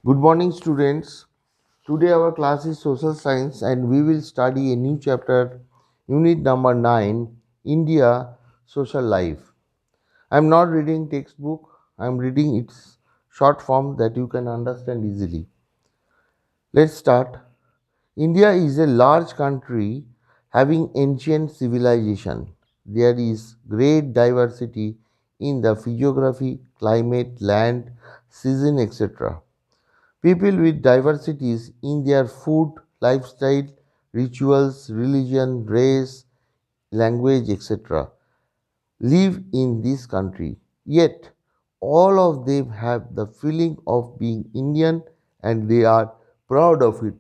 Good morning, students. Today, our class is Social Science, and we will study a new chapter, Unit number 9, India Social Life. I am not reading textbook, I am reading its short form that you can understand easily. Let's start. India is a large country having ancient civilization. There is great diversity in the physiography, climate, land, season, etc. People with diversities in their food, lifestyle, rituals, religion, race, language, etc. live in this country. Yet, all of them have the feeling of being Indian and they are proud of it.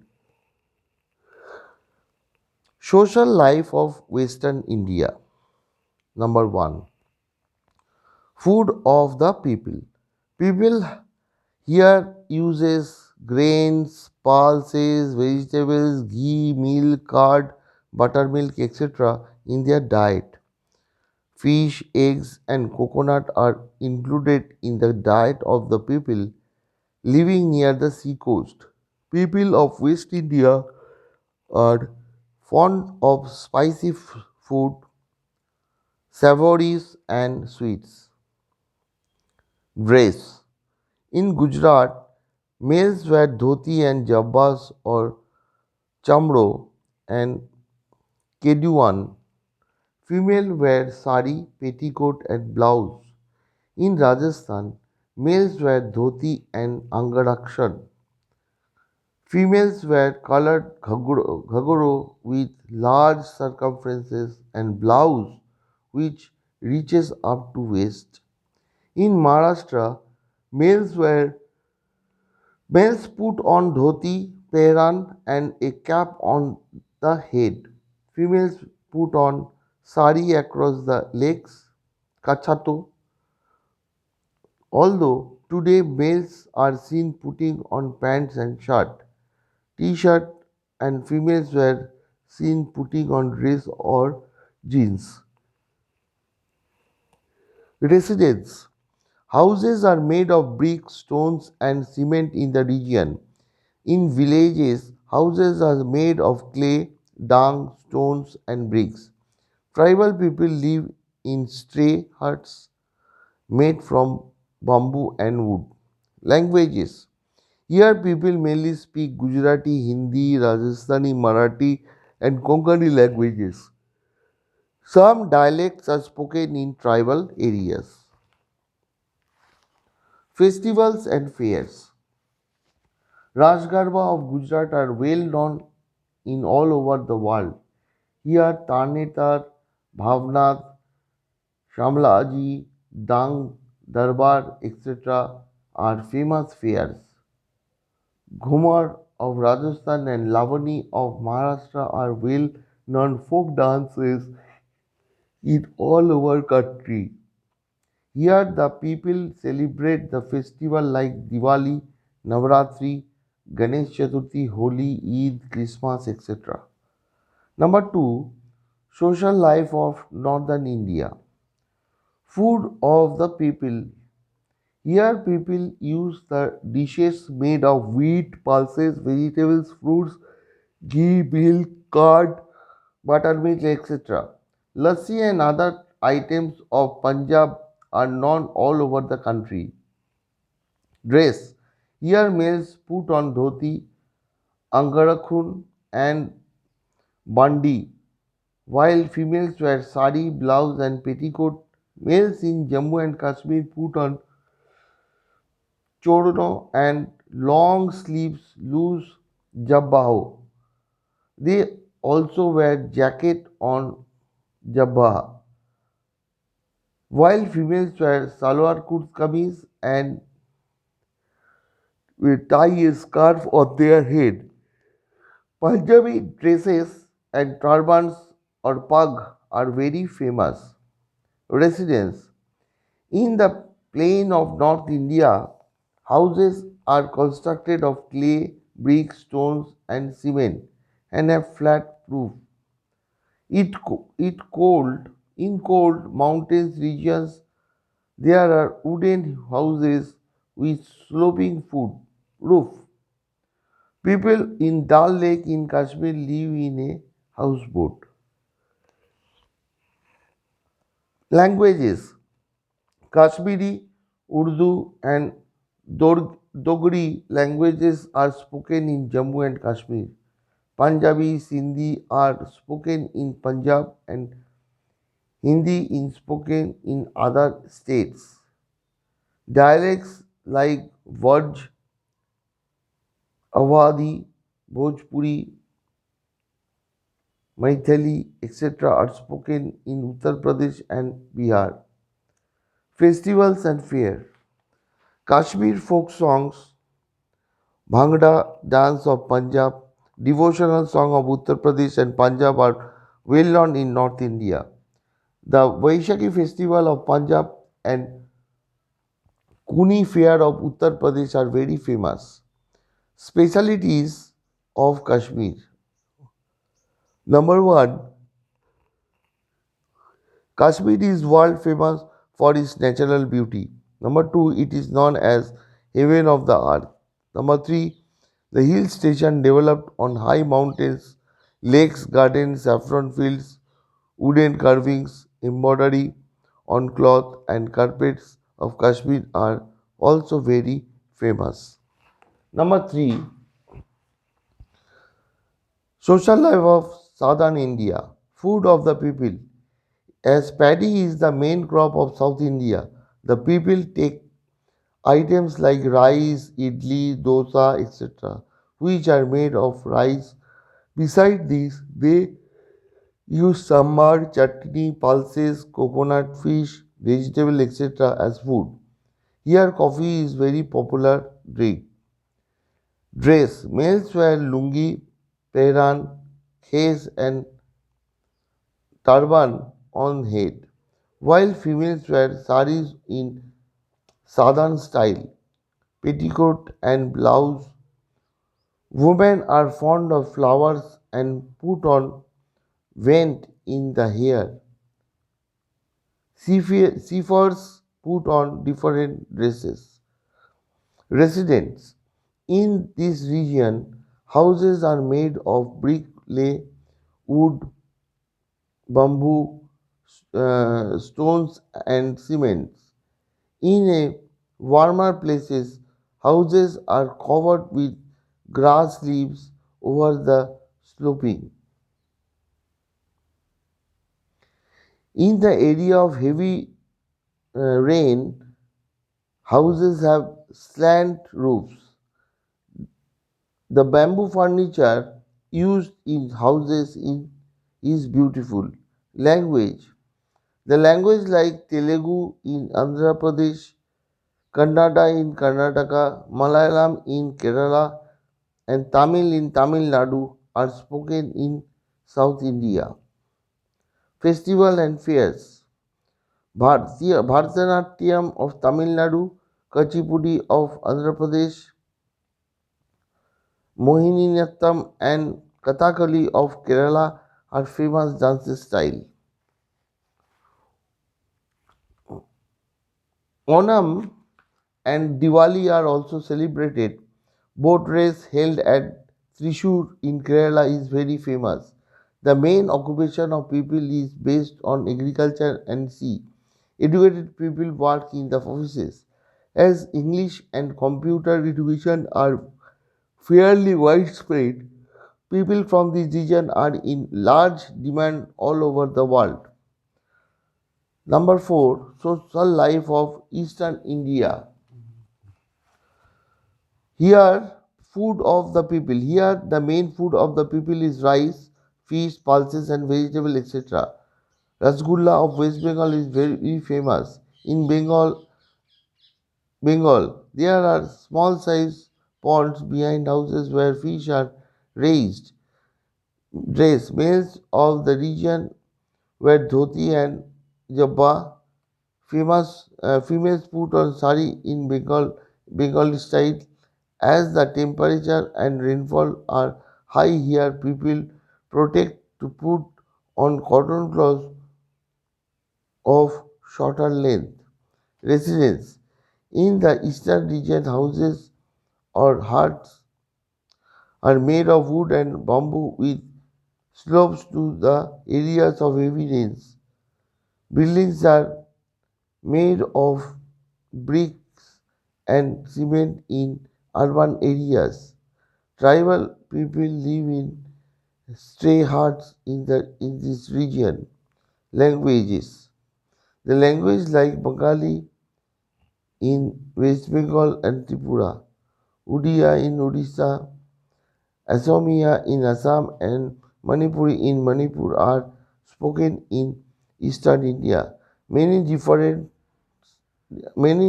Social life of Western India. Number 1. Food of the people. People here uses grains, pulses, vegetables, ghee, milk, curd, buttermilk, etc. in their diet. Fish, eggs, and coconut are included in the diet of the people living near the sea coast. People of West India are fond of spicy food, savories, and sweets. Dress. In Gujarat, males wear dhoti and jabbas or chamro and keduan. Female wear sari, petticoat and blouse. In Rajasthan, males wear dhoti and angarakshan. Females wear colored ghagoro with large circumferences and blouse which reaches up to waist. In Maharashtra, males wear males put on dhoti, pehran and a cap on the head. Females put on sari across the legs, kachato. Although today males are seen putting on pants and shirt, t-shirt and females were seen putting on dress or jeans. Residence. Houses are made of bricks, stones and cement in the region. In villages, houses are made of clay, dung, stones and bricks. Tribal people live in stray huts made from bamboo and wood. Languages. Here people mainly speak Gujarati, Hindi, Rajasthani, Marathi and Konkani languages. Some dialects are spoken in tribal areas. Festivals and fairs. Ras Garba of Gujarat are well known in all over the world. Here Tarnetar, Bhavnath, Shamlaji, Dang, Darbar, etc. are famous fairs. Ghumar of Rajasthan and Lavani of Maharashtra are well known folk dances in all over country. Here the people celebrate the festival like Diwali, Navaratri, Ganesh Chaturthi, Holi, Eid, Christmas, etc. Number 2. Social life of Northern India. Food of the people. Here people use the dishes made of wheat, pulses, vegetables, fruits, ghee, milk, curd, buttermilk, etc. Lassi and other items of Punjab are known all over the country. Dress. Here males put on dhoti, angarakhun and bandi, while females wear sari, blouse and petticoat. Males in Jammu and Kashmir put on chodno and long sleeves loose jabbaho. They also wear jacket on jabba, while females wear salwar kurz kameez and will tie a scarf on their head. Punjabi dresses and turbans or pug are very famous. Residence. In the plain of North India, houses are constructed of clay, brick, stones, and cement and have flat roof. It cold in cold mountains regions there are wooden houses with sloping foot. roof. People in Dal Lake in Kashmir live in a houseboat. Languages: Kashmiri, Urdu, and Dogri languages are spoken in Jammu and Kashmir. Punjabi, Sindhi are spoken in Punjab, and Hindi is spoken in other states. Dialects like Vaj, Awadhi, Bhojpuri, Maithili, etc. are spoken in Uttar Pradesh and Bihar. Festivals and fair. Kashmir folk songs, Bhangra dance of Punjab, devotional song of Uttar Pradesh and Punjab are well known in North India. The Vaishakhi festival of Punjab and Kuni fair of Uttar Pradesh are very famous. Specialities of Kashmir. Number one, Kashmir is world famous for its natural beauty. Number two, it is known as heaven of the earth. Number three, the hill station developed on high mountains, lakes, gardens, saffron fields, wooden carvings, embroidery on cloth and carpets of Kashmir are also very famous. Number three, social life of southern India, food of the people. As paddy is the main crop of South India, the people take items like rice, idli, dosa, etc., which are made of rice. Beside these, they use sambar, chutney, pulses, coconut, fish, vegetable, etc. as food. Here, coffee is very popular drink. Dress: males wear lungi, pehran, khes, and turban on head, while females wear saris in southern style, petticoat and blouse. Women are fond of flowers and put on vent in the hair. Seafarers put on different dresses. Residents: in this region, houses are made of brick, clay, wood, bamboo, stones, and cement. In a warmer places, houses are covered with grass leaves over the sloping. In the area of heavy rain, houses have slant roofs. The bamboo furniture used in houses is beautiful. Language: the language like Telugu in Andhra Pradesh, Kannada in Karnataka, Malayalam in Kerala, and Tamil in Tamil Nadu are spoken in South India. Festival and fairs: Bharatanatyam of Tamil Nadu, Kuchipudi of Andhra Pradesh, Mohiniyattam and Kathakali of Kerala are famous dance style. Onam and Diwali are also celebrated. Boat race held at Thrissur in Kerala is very famous. The main occupation of people is based on agriculture and sea. Educated people work in the offices. As English and computer education are fairly widespread, people from this region are in large demand all over the world. Number 4, social life of Eastern India. Here, food of the people. Here, the main food of the people is rice, fish, pulses, and vegetable, etc. Rasgulla of West Bengal is very famous. In Bengal, there are small size ponds behind houses where fish are raised. Dress: males of the region wear dhoti and jabba. Females put on sari in Bengali style. As the temperature and rainfall are high here, people protect to put on cotton clothes of shorter length. Residence: in the eastern region, houses or huts are made of wood and bamboo with slopes to the areas of heavy rains. Buildings are made of bricks and cement in urban areas. Tribal people live in stray huts in this region. Languages. The language like Bengali in West Bengal and Tripura, Udiya in Odisha, Assamia in Assam and Manipuri in Manipur are spoken in eastern India. Many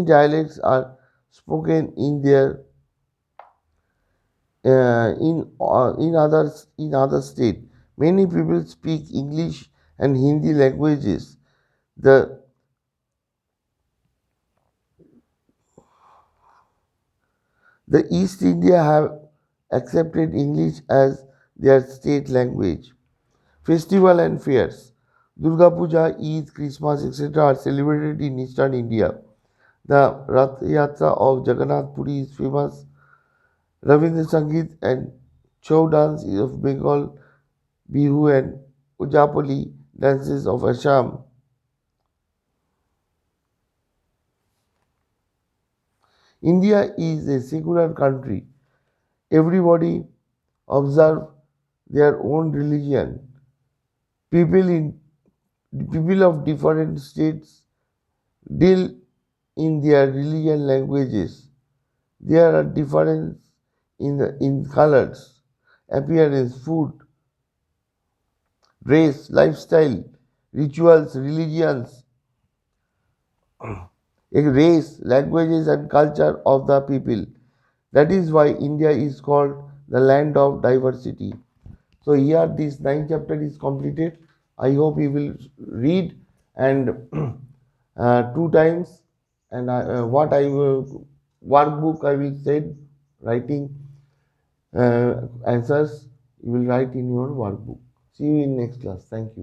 dialects are spoken in other state. Many people speak English and Hindi languages. The the East India have accepted English as their state language. Festival and fairs. Durga Puja, Eid, Christmas, etc. are celebrated in eastern India. The Rath Yatra of Jagannath Puri is famous. Rabindra Sangeet and Chow dance of Bengal, Bihu and Ujapali dances of Assam. India is a secular country. Everybody observe their own religion. People in People of different states deal in their religion languages. There are differences in colors, appearance, food, race, lifestyle, rituals, religions, race, languages, and culture of the people. That is why India is called the land of diversity. So here this ninth chapter is completed. I hope you will read and two times and what I will workbook I will send writing answers you will write in your workbook. See you in next class. Thank you.